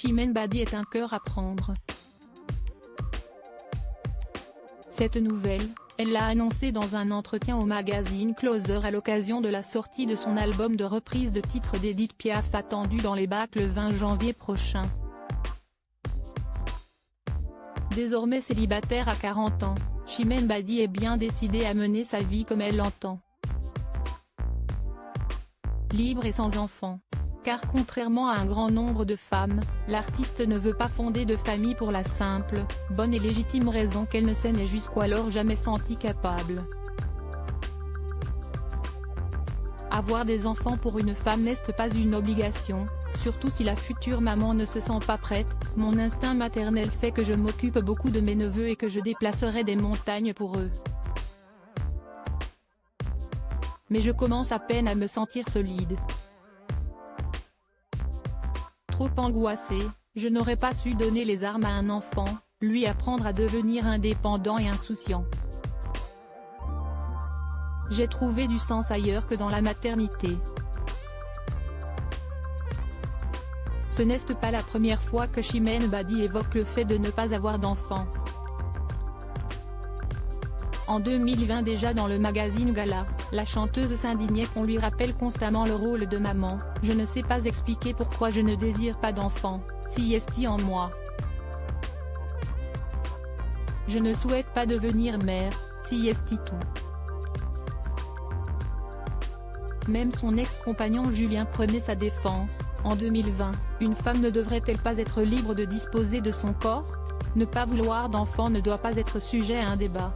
Chimène Badi est un cœur à prendre. Cette nouvelle, elle l'a annoncée dans un entretien au magazine Closer à l'occasion de la sortie de son album de reprise de titres d'Édith Piaf attendu dans les bacs le 20 janvier prochain. Désormais célibataire à 40 ans, Chimène Badi est bien décidée à mener sa vie comme elle l'entend. Libre et sans enfant. Car contrairement à un grand nombre de femmes, l'artiste ne veut pas fonder de famille pour la simple, bonne et légitime raison qu'elle ne s'en est jusqu'alors jamais sentie capable. Avoir des enfants pour une femme n'est pas une obligation, surtout si la future maman ne se sent pas prête. Mon instinct maternel fait que je m'occupe beaucoup de mes neveux et que je déplacerai des montagnes pour eux. Mais je commence à peine à me sentir solide. Trop angoissée, je n'aurais pas su donner les armes à un enfant, lui apprendre à devenir indépendant et insouciant. J'ai trouvé du sens ailleurs que dans la maternité. Ce n'est pas la première fois que Chimène Badi évoque le fait de ne pas avoir d'enfant. En 2020 déjà dans le magazine Gala, la chanteuse s'indignait qu'on lui rappelle constamment le rôle de maman. Je ne sais pas expliquer pourquoi je ne désire pas d'enfant, si est-il en moi. Je ne souhaite pas devenir mère, si est-il tout. Même son ex-compagnon Julien prenait sa défense. En 2020, une femme ne devrait-elle pas être libre de disposer de son corps? Ne pas vouloir d'enfant ne doit pas être sujet à un débat.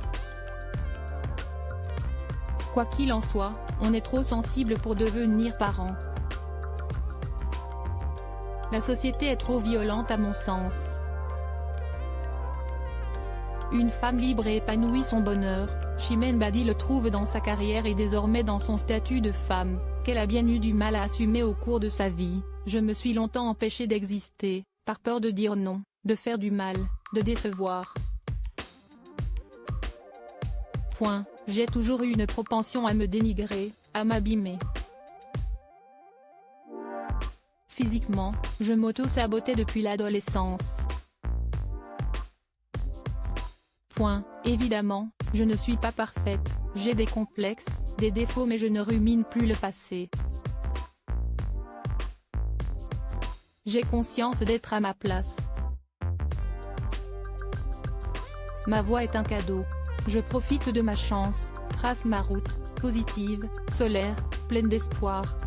Quoi qu'il en soit, on est trop sensible pour devenir parent. La société est trop violente à mon sens. Une femme libre et épanouie son bonheur, Chimène Badi le trouve dans sa carrière et désormais dans son statut de femme, qu'elle a bien eu du mal à assumer au cours de sa vie. Je me suis longtemps empêchée d'exister, par peur de dire non, de faire du mal, de décevoir. J'ai toujours eu une propension à me dénigrer, à m'abîmer. Physiquement, je m'auto-sabotais depuis l'adolescence. Évidemment, je ne suis pas parfaite, j'ai des complexes, des défauts mais je ne rumine plus le passé. J'ai conscience d'être à ma place. Ma voix est un cadeau. Je profite de ma chance, trace ma route, positive, solaire, pleine d'espoir.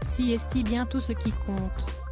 Si est bien tout ce qui compte.